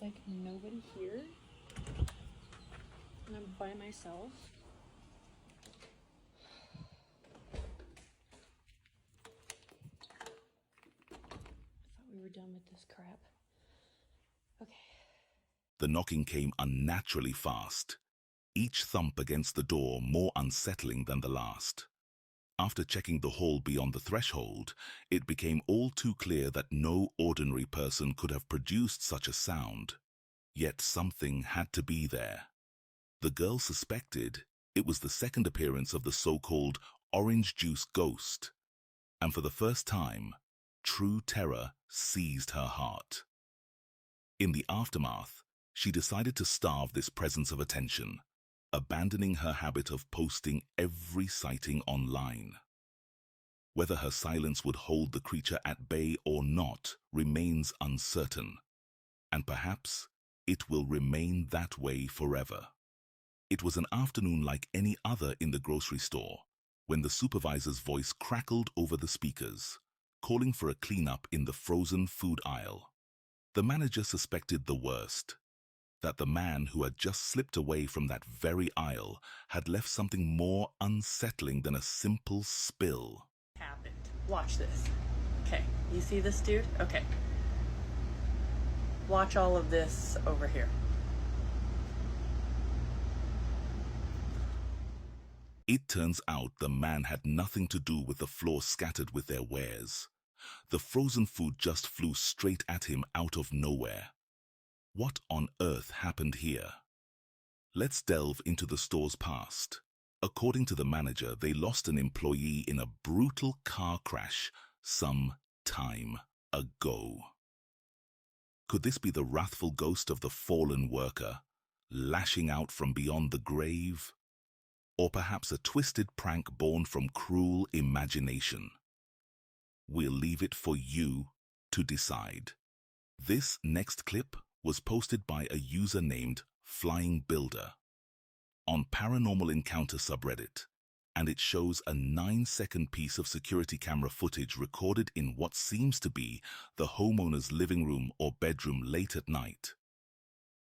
there's like nobody here and I'm by myself. I thought we were done with this crap. Okay. The knocking came unnaturally fast, each thump against the door more unsettling than the last. After checking the hall beyond the threshold, it became all too clear that no ordinary person could have produced such a sound. Yet something had to be there. The girl suspected it was the second appearance of the so-called orange juice ghost, and for the first time, true terror seized her heart. In the aftermath, she decided to starve this presence of attention, abandoning her habit of posting every sighting online. Whether her silence would hold the creature at bay or not remains uncertain, and perhaps it will remain that way forever. It was an afternoon like any other in the grocery store, when the supervisor's voice crackled over the speakers, calling for a cleanup in the frozen food aisle. The manager suspected the worst, that the man who had just slipped away from that very aisle had left something more unsettling than a simple spill. Happened. Watch this. Okay, you see this dude? Okay. Watch all of this over here. It turns out the man had nothing to do with the floor scattered with their wares. The frozen food just flew straight at him out of nowhere. What on earth happened here? Let's delve into the store's past. According to the manager, they lost an employee in a brutal car crash some time ago. Could this be the wrathful ghost of the fallen worker, lashing out from beyond the grave? Or perhaps a twisted prank born from cruel imagination? We'll leave it for you to decide. This next clip was posted by a user named Flying Builder on Paranormal Encounter subreddit, and it shows a 9-second piece of security camera footage recorded in what seems to be the homeowner's living room or bedroom late at night.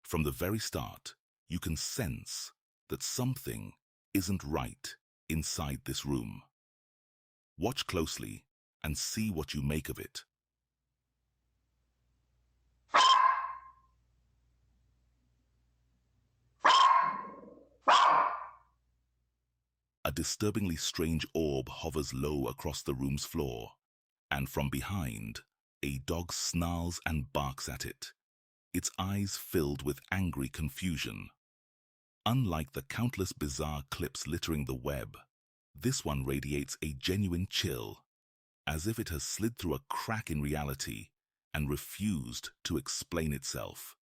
From the very start, you can sense that something isn't right inside this room. Watch closely and see what you make of it. A disturbingly strange orb hovers low across the room's floor, and from behind, a dog snarls and barks at it, its eyes filled with angry confusion. Unlike the countless bizarre clips littering the web, this one radiates a genuine chill, as if it has slid through a crack in reality and refused to explain itself.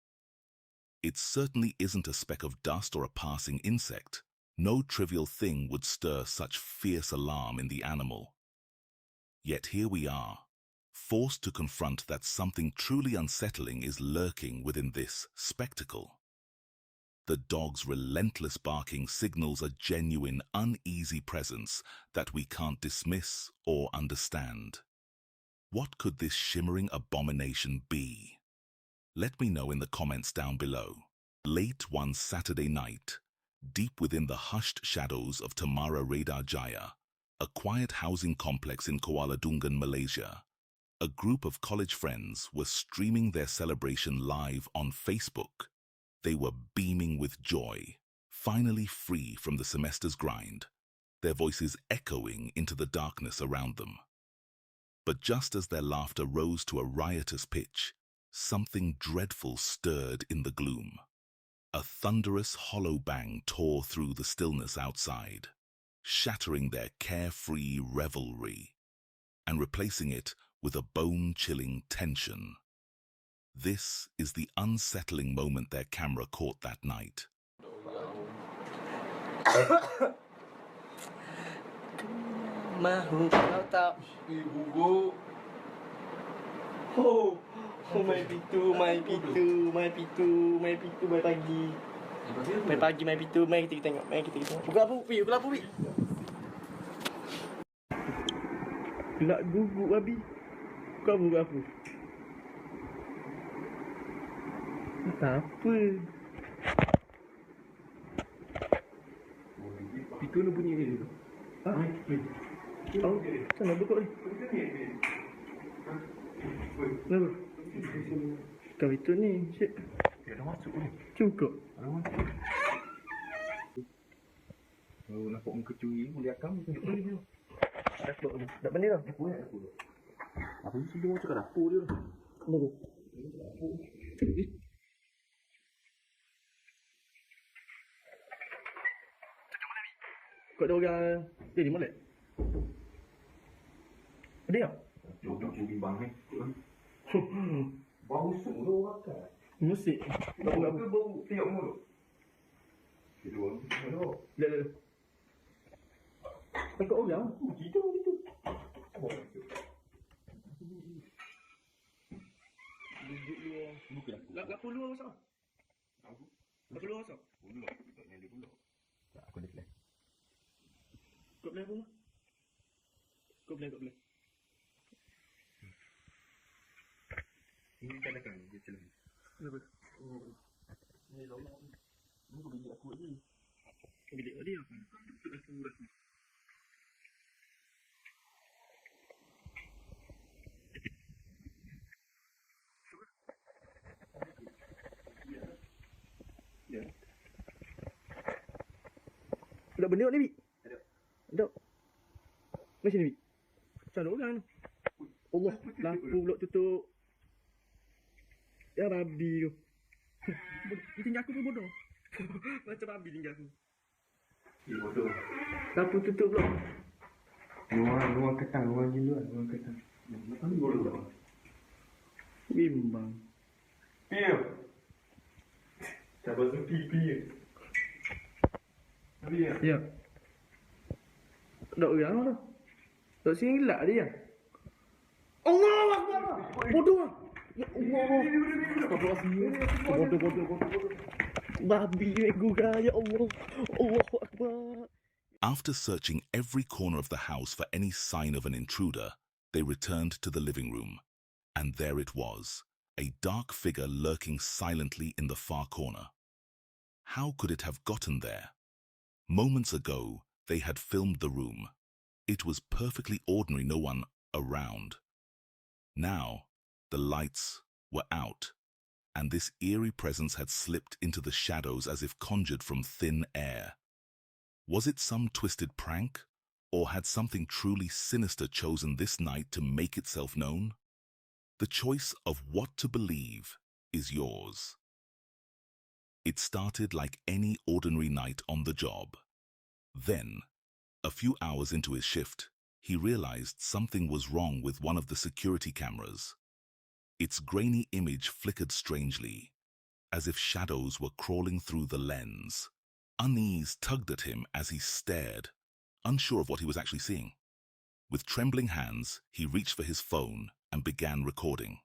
It certainly isn't a speck of dust or a passing insect. No trivial thing would stir such fierce alarm in the animal. Yet here we are, forced to confront that something truly unsettling is lurking within this spectacle. The dog's relentless barking signals a genuine, uneasy presence that we can't dismiss or understand. What could this shimmering abomination be? Let me know in the comments down below. Late one Saturday night, deep within the hushed shadows of Tamara Radar Jaya, a quiet housing complex in Kuala Dungan, Malaysia, a group of college friends were streaming their celebration live on Facebook. They were beaming with joy, finally free from the semester's grind, their voices echoing into the darkness around them. But just as their laughter rose to a riotous pitch, something dreadful stirred in the gloom. A thunderous hollow bang tore through the stillness outside, shattering their carefree revelry and replacing it with a bone-chilling tension. This is the unsettling moment their camera caught that night. Mahu kau tak? Ibu. Oh, main pitu, main pagi. Main pagi, main pitu, main kita tengok, Pukul apa, Pi? Pukul apa, Pi? Gelak guguk, Abi. Pukul apa? Tak apa. Pintu ni bunyi dia. Ha? Oh, sana buka ni. Kenapa? Kau itu ni, cik. Dia dah masuk ni. Cukup. Dah masuk. Oh, nampak muka curi boleh akam tu. Dapur ni. Dak benda dah. Dapur. Apa ni sebelum macam kat dapur dia tu? Kenapa? Kau ada orang ni molek? Ada tak? Jodoh curi bang ni. Bau busuk tu orang kan. Musik. Bau apa bau tiap mulut? Itu orang. Aduh. Lek. Takut orang? Gitu. Apa maksud? Buka dah. Lapor luar masuk. Lapor luar masuk. Pulak. Tak nyala pulak. Tak, aku ada flash. Kau boleh apa? Kau boleh. Ini kadang-kadang dia celah. Kenapa? Ni lama. Ni kau bilik aku ni. Bilik dia. Aku rasa. Ya. Ada benda ni, Bi? Ada. Macam ni, Bi? Macam ada orang. Allah, lampu pula tutup. Ya, babi tu. Dia tinggal aku pun bodoh. Macam babi tinggal aku. Ya bodoh. Lampu tutup pula. Luar ketang, luar jiluan, luar ketang. Apa ni bodoh tak? Bimbang. Pia. Siapa tu pipi? Apa dia? Ya. Tak orang tu. Tak silap dia. Allah Akbar. Bodoh. Ya Allah. Bodoh. Babi gurau ya Allah. Allahu Akbar. After searching every corner of the house for any sign of an intruder, they returned to the living room. And there it was, a dark figure lurking silently in the far corner. How could it have gotten there? Moments ago, they had filmed the room. It was perfectly ordinary, no one around. Now, the lights were out, and this eerie presence had slipped into the shadows as if conjured from thin air. Was it some twisted prank, or had something truly sinister chosen this night to make itself known? The choice of what to believe is yours. It started like any ordinary night on the job. Then, a few hours into his shift, he realized something was wrong with one of the security cameras. Its grainy image flickered strangely, as if shadows were crawling through the lens. Unease tugged at him as he stared, unsure of what he was actually seeing. With trembling hands, he reached for his phone and began recording.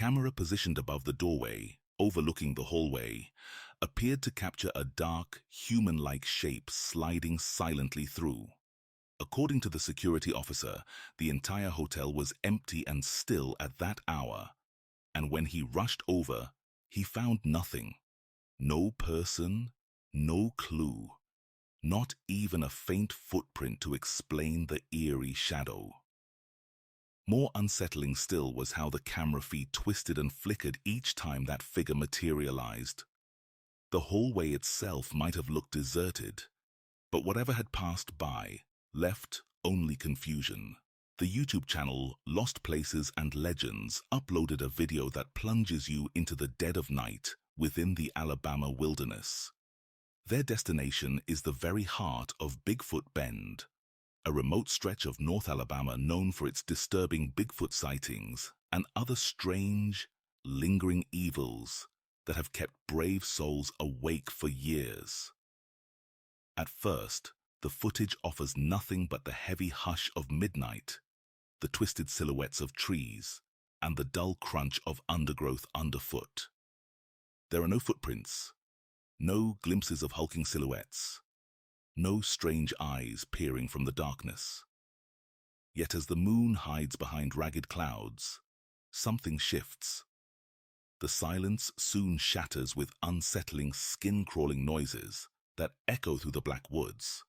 camera positioned above the doorway, overlooking the hallway, appeared to capture a dark, human-like shape sliding silently through. According to the security officer, the entire hotel was empty and still at that hour, and when he rushed over, he found nothing. No person, no clue, not even a faint footprint to explain the eerie shadow. More unsettling still was how the camera feed twisted and flickered each time that figure materialized. The hallway itself might have looked deserted, but whatever had passed by left only confusion. The YouTube channel Lost Places and Legends uploaded a video that plunges you into the dead of night within the Alabama wilderness. Their destination is the very heart of Bigfoot Bend, a remote stretch of North Alabama known for its disturbing Bigfoot sightings and other strange, lingering evils that have kept brave souls awake for years. At first, the footage offers nothing but the heavy hush of midnight, the twisted silhouettes of trees, and the dull crunch of undergrowth underfoot. There are no footprints, no glimpses of hulking silhouettes, no strange eyes peering from the darkness. Yet as the moon hides behind ragged clouds, something shifts. The silence soon shatters with unsettling, skin-crawling noises that echo through the black woods.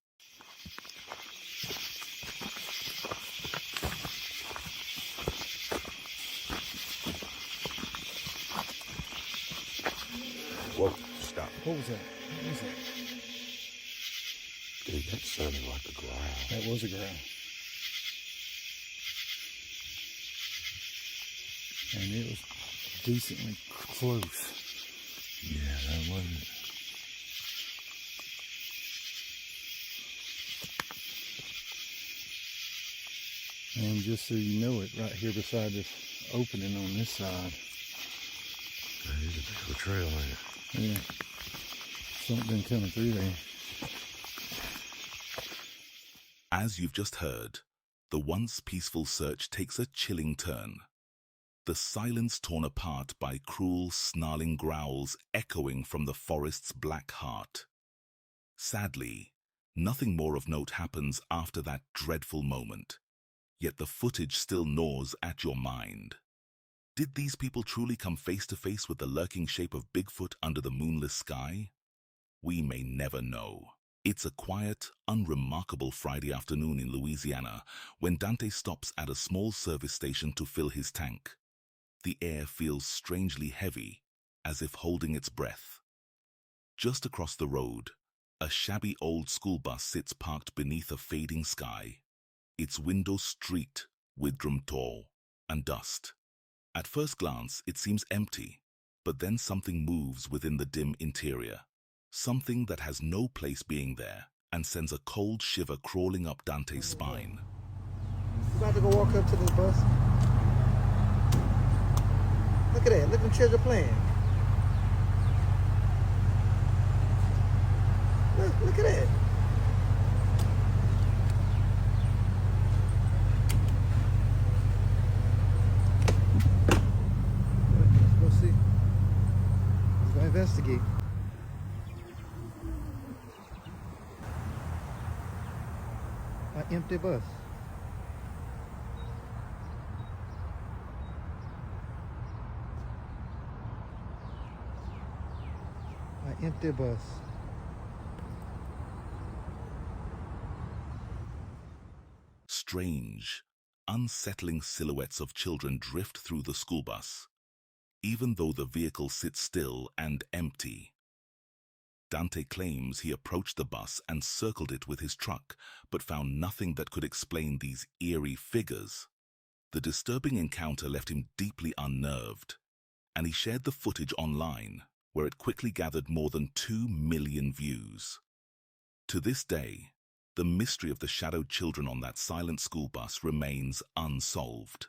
Whoa, stop. What was that? What was that? Dude, that sounded like a growl. That was a growl. And it was decently close. Yeah, that wasn't. And just so you know it, right here beside this opening on this side. That is a bit of a trail, ain't it? Yeah. Something coming through there. As you've just heard, the once peaceful search takes a chilling turn. The silence torn apart by cruel, snarling growls echoing from the forest's black heart. Sadly, nothing more of note happens after that dreadful moment, yet the footage still gnaws at your mind. Did these people truly come face to face with the lurking shape of Bigfoot under the moonless sky? We may never know. It's a quiet, unremarkable Friday afternoon in Louisiana when Dante stops at a small service station to fill his tank. The air feels strangely heavy, as if holding its breath. Just across the road, a shabby old school bus sits parked beneath a fading sky, its windows streaked with drum tall and dust. At first glance, it seems empty, but then something moves within the dim interior. Something that has no place being there and sends a cold shiver crawling up Dante's spine. You about to go walk up to this bus? Look at that. Look at the children playing. Look at that. Let's go see. Let's go investigate. An empty bus. An empty bus. Strange, unsettling silhouettes of children drift through the school bus, even though the vehicle sits still and empty. Dante claims he approached the bus and circled it with his truck, but found nothing that could explain these eerie figures. The disturbing encounter left him deeply unnerved, and he shared the footage online, where it quickly gathered more than 2 million views. To this day, the mystery of the shadowed children on that silent school bus remains unsolved.